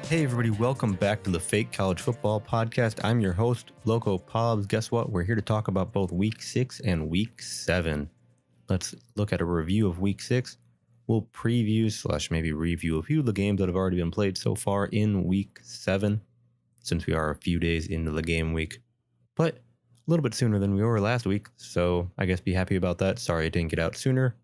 Hey everybody, welcome back to the Fake College Football Podcast. I'm your host, Loco Pabs. Guess what? We're here to talk about both Week 6 and Week 7. Let's look at a review of Week 6. We'll preview / maybe review a few of the games that have already been played so far in Week 7, since we are a few days into the game week. But a little bit sooner than we were last week, so I guess be happy about that. Sorry it didn't get out sooner.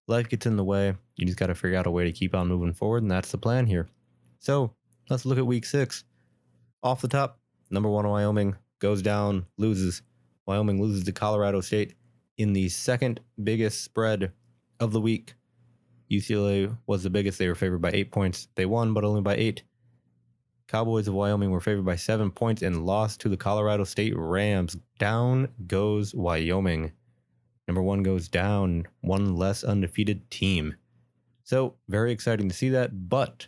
Life gets in the way. You just got to figure out a way to keep on moving forward, and that's the plan here. So let's look at Week 6. Off the top, number 1 Wyoming goes down, loses. Wyoming loses to Colorado State in the second biggest spread of the week. UCLA was the biggest. They were favored by 8 points. They won, but only by 8. Cowboys of Wyoming were favored by 7 points and lost to the Colorado State Rams. Down goes Wyoming. Number 1 goes down, one less undefeated team. So, very exciting to see that, but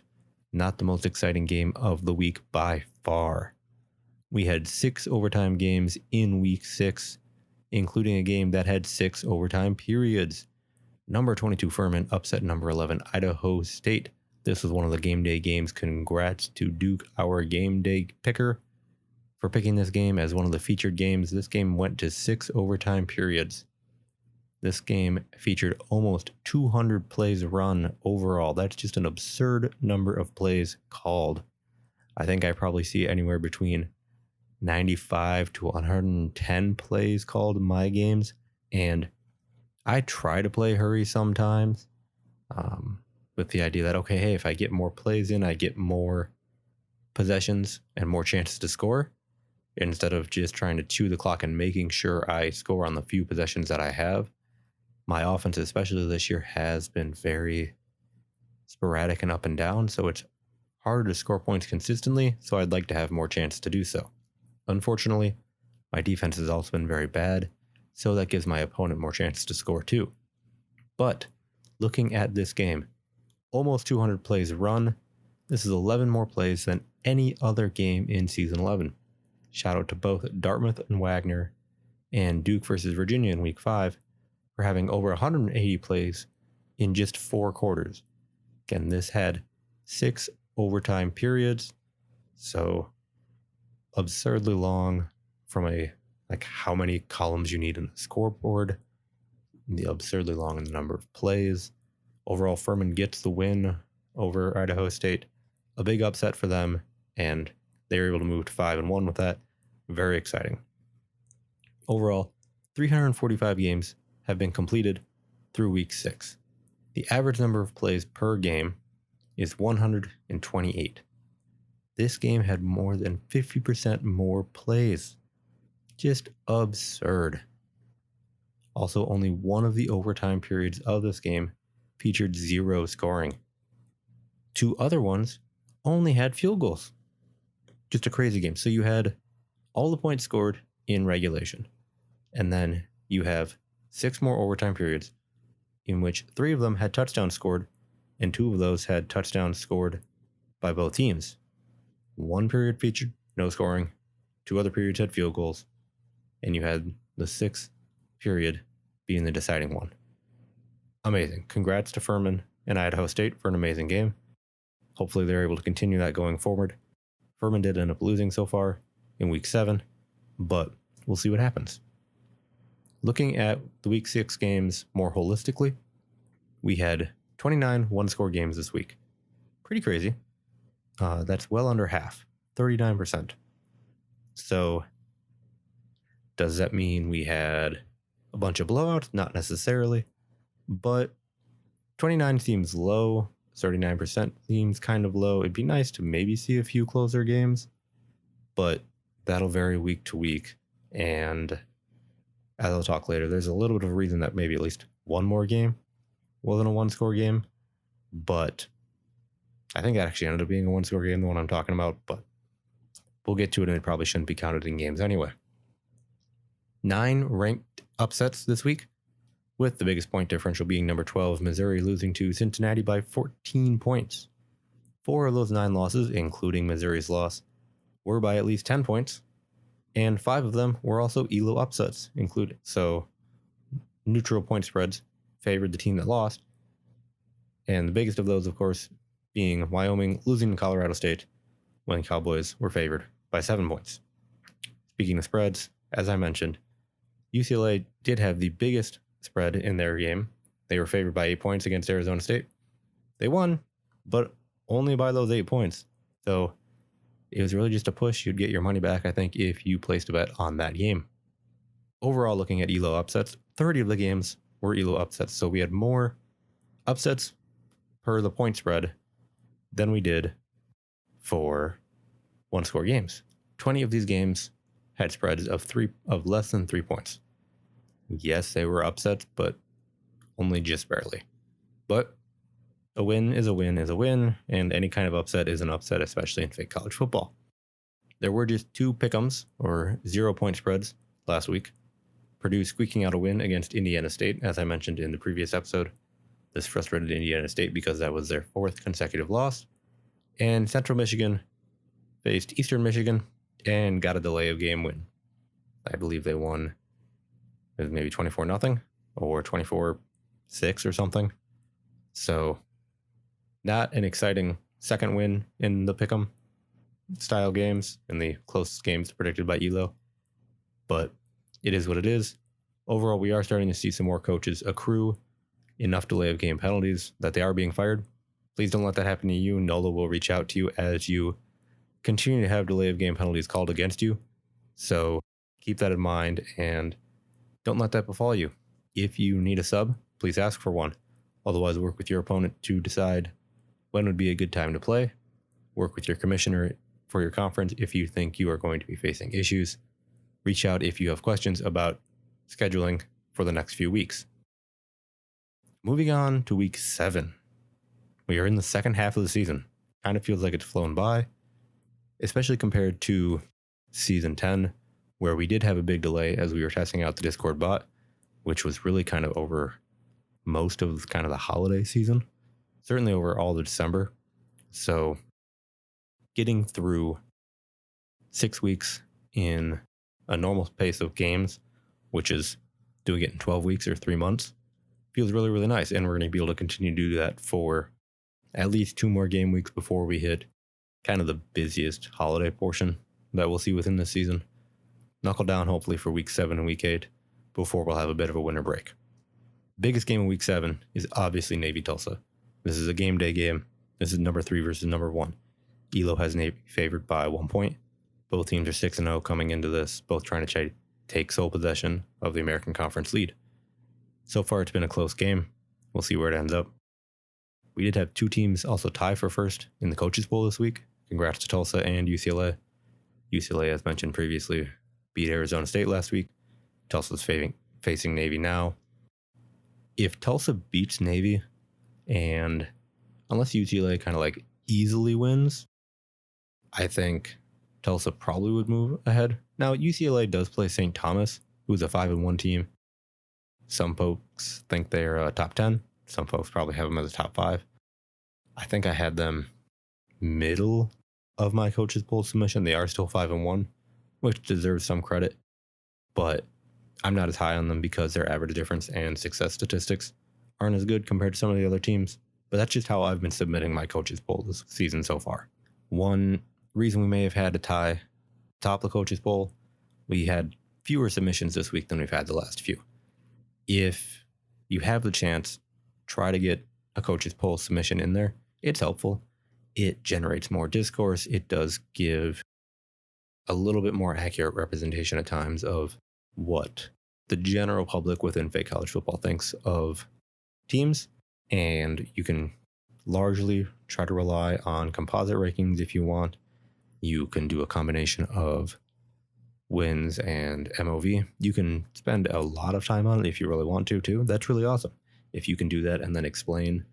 not the most exciting game of the week by far. We had 6 overtime games in Week 6, including a game that had 6 overtime periods. Number 22 Furman upset number 11 Idaho State. This was one of the game day games. Congrats to Duke, our game day picker, for picking this game as one of the featured games. This game went to 6 overtime periods. This game featured almost 200 plays run overall. That's just an absurd number of plays called. I think I probably see anywhere between 95 to 110 plays called in my games. And I try to play hurry sometimes with the idea that, okay, hey, if I get more plays in, I get more possessions and more chances to score, instead of just trying to chew the clock and making sure I score on the few possessions that I have. My offense, especially this year, has been very sporadic and up and down, so it's harder to score points consistently, so I'd like to have more chance to do so. Unfortunately, my defense has also been very bad, so that gives my opponent more chances to score too. But looking at this game, almost 200 plays run. This is 11 more plays than any other game in Season 11. Shout out to both Dartmouth and Wagner and Duke versus Virginia in Week 5. For having over 180 plays in just 4 quarters. Again, this had 6 overtime periods, so absurdly long from how many columns you need in the scoreboard, the absurdly long in the number of plays. Overall, Furman gets the win over Idaho State. A big upset for them, and they were able to move to 5-1 with that. Very exciting. Overall, 345 games have been completed through Week 6. The average number of plays per game is 128. This game had more than 50% more plays. Just absurd. Also, only one of the overtime periods of this game featured 0 scoring. 2 other ones only had field goals. Just a crazy game. So you had all the points scored in regulation, and then you have 6 more overtime periods, in which 3 of them had touchdowns scored, and 2 of those had touchdowns scored by both teams. 1 period featured no scoring, 2 other periods had field goals, and you had the 6th period being the deciding one. Amazing. Congrats to Furman and Idaho State for an amazing game. Hopefully they're able to continue that going forward. Furman did end up losing so far in Week 7, but we'll see what happens. Looking at the Week 6 games more holistically, we had 29 one-score games this week. Pretty crazy. That's well under half, 39%. So, does that mean we had a bunch of blowouts? Not necessarily, but 29 seems low, 39% seems kind of low. It'd be nice to maybe see a few closer games, but that'll vary week to week, and as I'll talk later, there's a little bit of a reason that maybe at least one more game wasn't a one-score game, but I think it actually ended up being a one-score game, the one I'm talking about, but we'll get to it, and it probably shouldn't be counted in games anyway. 9 ranked upsets this week, with the biggest point differential being number 12, Missouri, losing to Cincinnati by 14 points. 4 of those 9 losses, including Missouri's loss, were by at least 10 points. And 5 of them were also ELO upsets included. So neutral point spreads favored the team that lost. And the biggest of those, of course, being Wyoming losing to Colorado State when Cowboys were favored by 7 points. Speaking of spreads, as I mentioned, UCLA did have the biggest spread in their game. They were favored by 8 points against Arizona State. They won, but only by those 8 points. So it was really just a push. You'd get your money back, I think, if you placed a bet on that game. Overall, looking at ELO upsets, 30 of the games were ELO upsets. So we had more upsets per the point spread than we did for one-score games. 20 of these games had spreads of less than 3 points. Yes, they were upsets, but only just barely. But a win is a win is a win, and any kind of upset is an upset, especially in fake college football. There were just 2 pick'ems, or 0-point spreads, last week. Purdue squeaking out a win against Indiana State, as I mentioned in the previous episode. This frustrated Indiana State because that was their 4th consecutive loss. And Central Michigan faced Eastern Michigan and got a delay of game win. I believe they won maybe 24-0 or 24-6 or something. So not an exciting second win in the pick'em style games and the closest games predicted by ELO. But it is what it is. Overall, we are starting to see some more coaches accrue enough delay of game penalties that they are being fired. Please don't let that happen to you. NOLA will reach out to you as you continue to have delay of game penalties called against you. So keep that in mind and don't let that befall you. If you need a sub, please ask for one. Otherwise, work with your opponent to decide when would be a good time to play. Work with your commissioner for your conference if you think you are going to be facing issues. Reach out if you have questions about scheduling for the next few weeks. Moving on to week 7. We are in the second half of the season. Kind of feels like it's flown by, especially compared to season 10, where we did have a big delay as we were testing out the Discord bot, which was really kind of over most of kind of the holiday season, certainly over all of December. So getting through 6 weeks in a normal pace of games, which is doing it in 12 weeks or 3 months, feels really, really nice. And we're going to be able to continue to do that for at least 2 more game weeks before we hit kind of the busiest holiday portion that we'll see within this season. Knuckle down hopefully for week 7 and week 8 before we'll have a bit of a winter break. Biggest game of week 7 is obviously Navy Tulsa. This is a game day game. This is number 3 versus number 1. ELO has Navy favored by 1 point. Both teams are 6-0 coming into this, both trying to take sole possession of the American Conference lead. So far, it's been a close game. We'll see where it ends up. We did have 2 teams also tie for first in the coaches poll this week. Congrats to Tulsa and UCLA. UCLA, as mentioned previously, beat Arizona State last week. Tulsa's facing Navy now. If Tulsa beats Navy, and unless UCLA kind of like easily wins, I think Tulsa probably would move ahead. Now, UCLA does play St. Thomas, who's a 5-1 team. Some folks think they're top 10. Some folks probably have them as a top 5. I think I had them middle of my coaches poll submission. They are still 5-1, which deserves some credit, but I'm not as high on them because their average difference and success statistics aren't as good compared to some of the other teams. But that's just how I've been submitting my coaches poll this season so far. One reason we may have had to tie top the coaches poll, we had fewer submissions this week than we've had the last few. If you have the chance, try to get a coaches poll submission in there. It's helpful. It generates more discourse. It does give a little bit more accurate representation at times of what the general public within fake college football thinks of teams. And you can largely try to rely on composite rankings if you want. You can do a combination of wins and MOV. You can spend a lot of time on it if you really want to, too. That's really awesome. If you can do that and then explain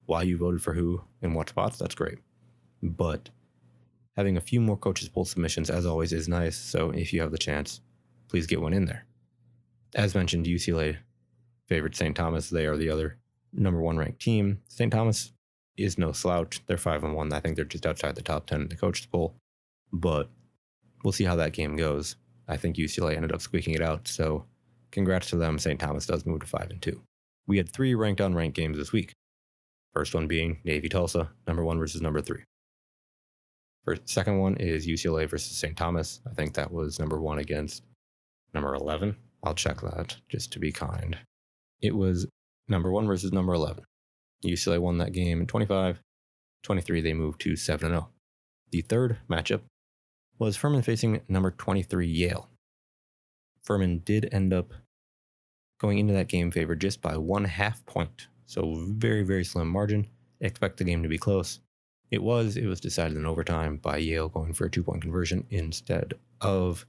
why you voted for who in what spots, that's great. But having a few more coaches poll submissions, as always, is nice. So if you have the chance, please get one in there. As mentioned, UCLA favored St. Thomas. They are the other number 1 ranked team. St. Thomas is no slouch. They're 5-1. I think they're just outside the top 10 in the coaches poll. But we'll see how that game goes. I think UCLA ended up squeaking it out, so congrats to them. St. Thomas does move to 5-2. We had 3 ranked unranked games this week. First one being Navy-Tulsa, number 1 versus number 3. Second one is UCLA versus St. Thomas. I think that was number 1 against number 11. I'll check that just to be kind. It was number 1 versus number 11. UCLA won that game in 25-23. They moved to 7-0. The third matchup was Furman facing number 23 Yale. Furman did end up going into that game favored just by 1/2 point. So very, very slim margin. Expect the game to be close. It was decided in overtime by Yale going for a 2-point conversion instead of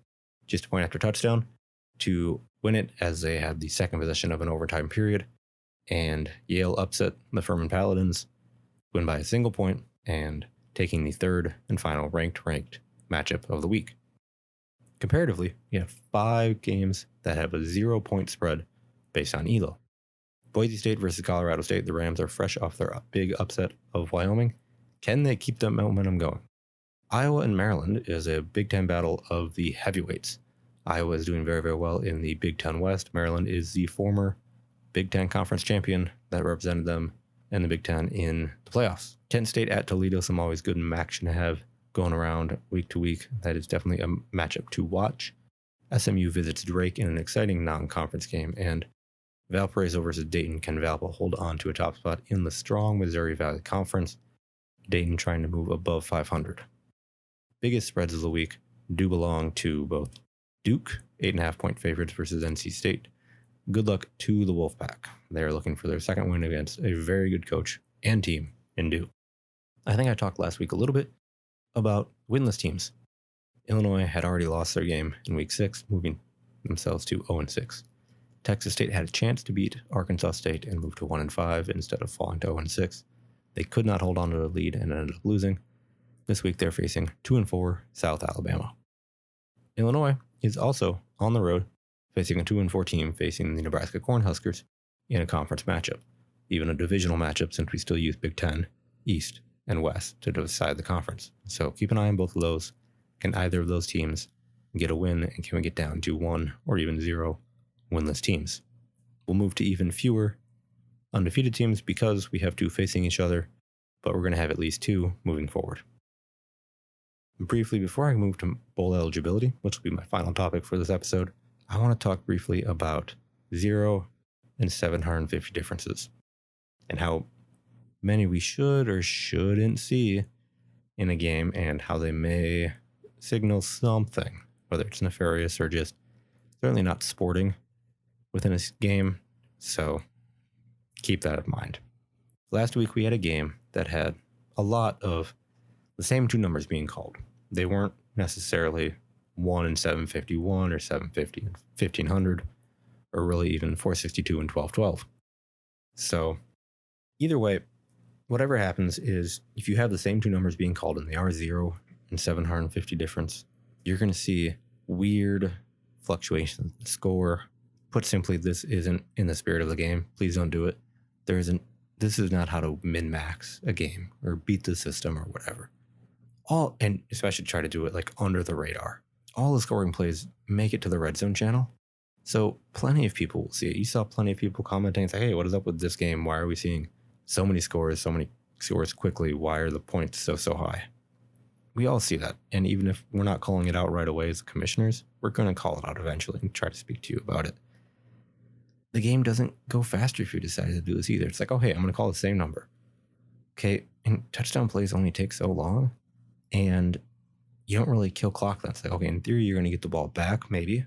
just a point after touchdown to win it, as they had the second possession of an overtime period. And Yale upset the Furman Paladins, win by a single point, and taking the third and final ranked matchup of the week. Comparatively, you have 5 games that have a 0-point spread based on ELO. Boise State versus Colorado State. The Rams are fresh off their big upset of Wyoming. Can they keep that momentum going? Iowa and Maryland is a Big Ten battle of the heavyweights. Iowa is doing very, very well in the Big Ten West. Maryland is the former Big Ten Conference champion that represented them and the Big Ten in the playoffs. Kent State at Toledo, some always good action to have going around week to week. That is definitely a matchup to watch. SMU visits Drake in an exciting non-conference game, and Valparaiso versus Dayton. Can Valpo hold on to a top spot in the strong Missouri Valley Conference? Dayton trying to move above 500. Biggest spreads of the week do belong to both Duke, 8.5-point favorites versus NC State. Good luck to the Wolfpack. They're looking for their second win against a very good coach and team in Duke. I think I talked last week a little bit about winless teams. Illinois had already lost their game in week 6, moving themselves to 0-6. Texas State had a chance to beat Arkansas State and move to 1-5 instead of falling to 0-6. They could not hold on to the lead and ended up losing. This week they're facing 2-4 South Alabama. Illinois is also on the road, facing a 2-4 team facing the Nebraska Cornhuskers in a conference matchup, even a divisional matchup since we still use Big Ten, East, and West to decide the conference. So keep an eye on both of those. Can either of those teams get a win, and can we get down to 1 or even 0 winless teams? We'll move to even fewer undefeated teams because we have 2 facing each other, but we're going to have at least 2 moving forward. Briefly, before I move to bowl eligibility, which will be my final topic for this episode, I want to talk briefly about 0 and 750 differences and how many we should or shouldn't see in a game and how they may signal something, whether it's nefarious or just certainly not sporting within a game. So keep that in mind. Last week we had a game that had a lot of the same 2 numbers being called. They weren't necessarily 1 and 751 or 750 and 1500, or really even 462 and 1212. So either way, whatever happens is if you have the same 2 numbers being called and they are 0 and 750 difference, you're going to see weird fluctuations in the score. Put simply, this isn't in the spirit of the game. Please don't do it. This is not how to min-max a game or beat the system or whatever. And especially try to do it like under the radar. All the scoring plays make it to the Red Zone channel. So plenty of people will see it. You saw plenty of people commenting and say, hey, what is up with this game? Why are we seeing so many scores quickly? Why are the points so high? We all see that. And even if we're not calling it out right away as commissioners, we're going to call it out eventually and try to speak to you about it. The game doesn't go faster if you decide to do this either. It's like, oh, hey, I'm going to call the same number. Okay, and touchdown plays only take so long, and you don't really kill clock then. It's like, okay, in theory, you're going to get the ball back, maybe,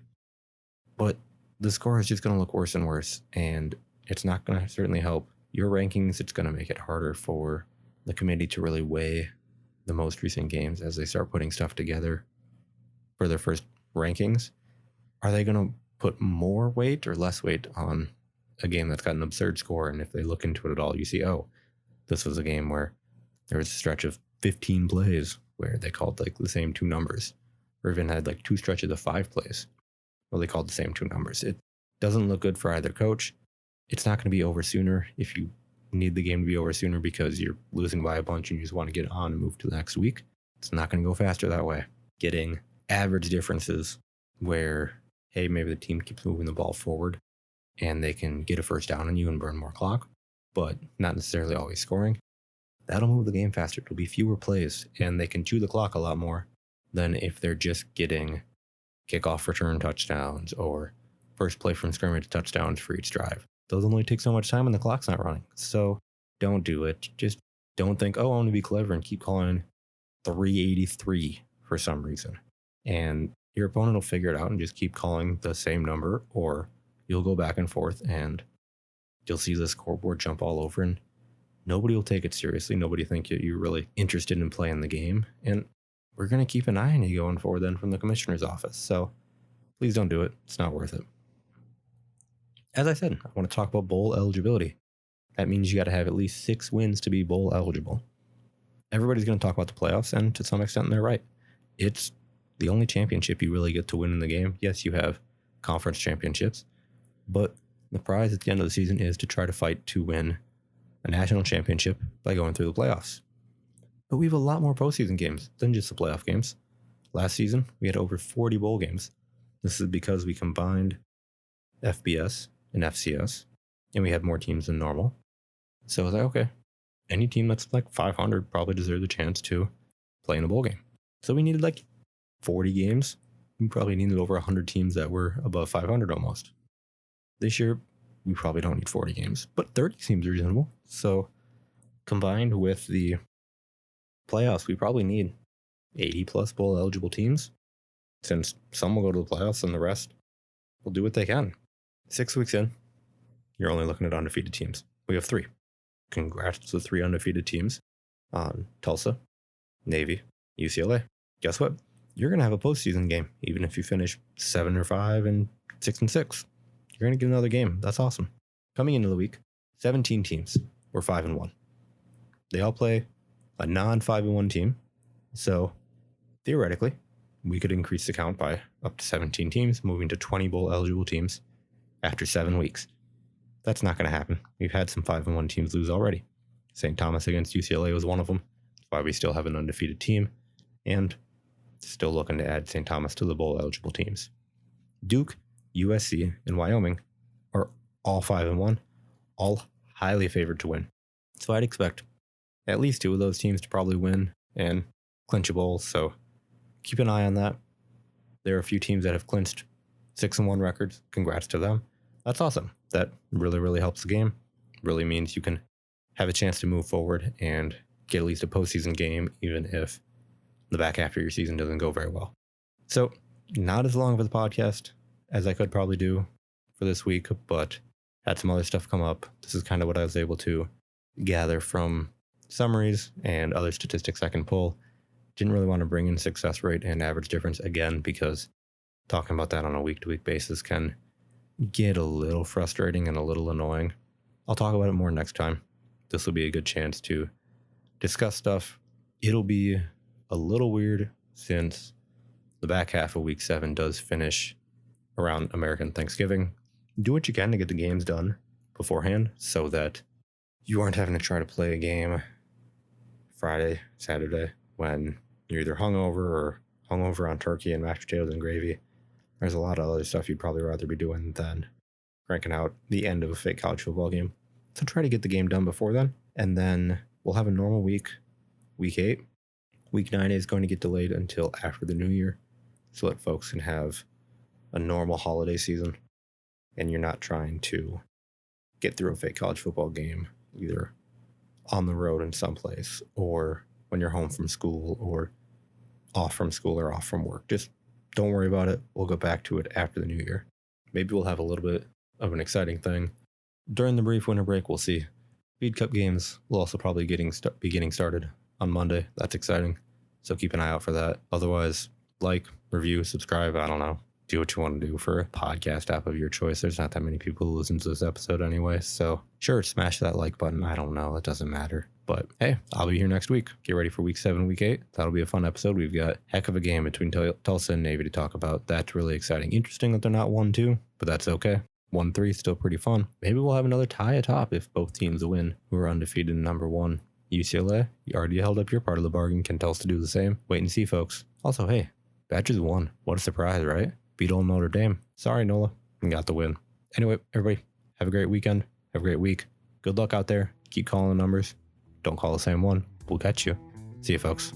but the score is just going to look worse and worse, and it's not going to certainly help your rankings. It's going to make it harder for the committee to really weigh the most recent games as they start putting stuff together for their first rankings. Are they going to put more weight or less weight on a game that's got an absurd score? And if they look into it at all, you see, oh, this was a game where there was a stretch of 15 plays where they called like the same 2 numbers, or even had like 2 stretches of 5 plays where they called the same 2 numbers. It doesn't look good for either coach. It's not going to be over sooner if you need the game to be over sooner because you're losing by a bunch and you just want to get on and move to the next week. It's not going to go faster that way. Getting average differences where, hey, maybe the team keeps moving the ball forward and they can get a first down on you and burn more clock, but not necessarily always scoring. That'll move the game faster. It'll be fewer plays, and they can chew the clock a lot more than if they're just getting kickoff return touchdowns or first play from scrimmage touchdowns for each drive. Those only take so much time and the clock's not running. So don't do it. Just don't think, oh, I want to be clever and keep calling 383 for some reason. And your opponent will figure it out and just keep calling the same number, or you'll go back and forth and you'll see the scoreboard jump all over and nobody will take it seriously. Nobody think you're really interested in playing the game. And we're going to keep an eye on you going forward then from the commissioner's office. So please don't do it. It's not worth it. As I said, I want to talk about bowl eligibility. That means you got to have at least 6 wins to be bowl eligible. Everybody's going to talk about the playoffs, and to some extent they're right. It's the only championship you really get to win in the game. Yes, you have conference championships, but the prize at the end of the season is to try to fight to win a national championship by going through the playoffs. But we have a lot more postseason games than just the playoff games. Last season, we had over 40 bowl games. This is because we combined FBS and FCS, and we had more teams than normal. So I was like, okay, any team that's like 500 probably deserves a chance to play in a bowl game. So we needed like 40 games. We probably needed over 100 teams that were above 500 almost. This year, we probably don't need 40 games, but 30 seems reasonable. So combined with the playoffs, we probably need 80 plus bowl eligible teams, since some will go to the playoffs and the rest will do what they can. 6 weeks in, you're only looking at undefeated teams. We have 3. Congrats to the 3 undefeated teams on Tulsa, Navy, UCLA. Guess what? You're going to have a postseason game, even if you finish 7-5 and 6-6. You're going to get another game. That's awesome. Coming into the week, 17 teams were 5-1. They all play a non-5-1 team. So theoretically, we could increase the count by up to 17 teams, moving to 20 bowl eligible teams after 7 weeks. That's not going to happen. We've had some 5-1 teams lose already. St. Thomas against UCLA was one of them. That's why we still have an undefeated team. And still looking to add St. Thomas to the bowl eligible teams. Duke, USC, and Wyoming are all 5-1, all highly favored to win. So I'd expect at least 2 of those teams to probably win and clinch a bowl. So keep an eye on that. There are a few teams that have clinched 6-1 records. Congrats to them. That's awesome. That really, really helps the game. Really means you can have a chance to move forward and get at least a postseason game, even if the back half of your season doesn't go very well. So not as long of a podcast as I could probably do for this week, but had some other stuff come up. This is kind of what I was able to gather from summaries and other statistics I can pull. Didn't really want to bring in success rate and average difference again, because talking about that on a week-to-week basis can get a little frustrating and a little annoying. I'll talk about it more next time. This will be a good chance to discuss stuff. It'll be a little weird since the back half of week 7 does finish around American Thanksgiving. Do what you can to get the games done beforehand so that you aren't having to try to play a game Friday, Saturday when you're either hungover on turkey and mashed potatoes and gravy. There's a lot of other stuff you'd probably rather be doing than cranking out the end of a fake college football game. So try to get the game done before then, and then we'll have a normal week 8. Week 9 is going to get delayed until after the new year so that folks can have a normal holiday season and you're not trying to get through a fake college football game either on the road in someplace or when you're home from school or off from school or off from work. Just don't worry about it. We'll go back to it after the new year. Maybe we'll have a little bit of an exciting thing during the brief winter break. We'll see. Speed Cup games will also probably be getting started on Monday. That's exciting. So keep an eye out for that. Otherwise, like, review, subscribe. I don't know. Do what you want to do for a podcast app of your choice. There's not that many people who listen to this episode anyway. So sure, smash that like button. I don't know. It doesn't matter. But hey, I'll be here next week. Get ready for week 7, week 8. That'll be a fun episode. We've got a heck of a game between Tulsa and Navy to talk about. That's really exciting. Interesting that they're not 1-2, but that's okay. 1-3 still pretty fun. Maybe we'll have another tie atop if both teams win who are undefeated in number 1. UCLA, you already held up your part of the bargain. Can Tulsa do the same? Wait and see, folks. Also, hey, Badgers won. What a surprise, right? Beat old Notre Dame. Sorry, Nola. We got the win. Anyway, everybody, have a great weekend. Have a great week. Good luck out there. Keep calling the numbers. Don't call the same one. We'll catch you. See you, folks.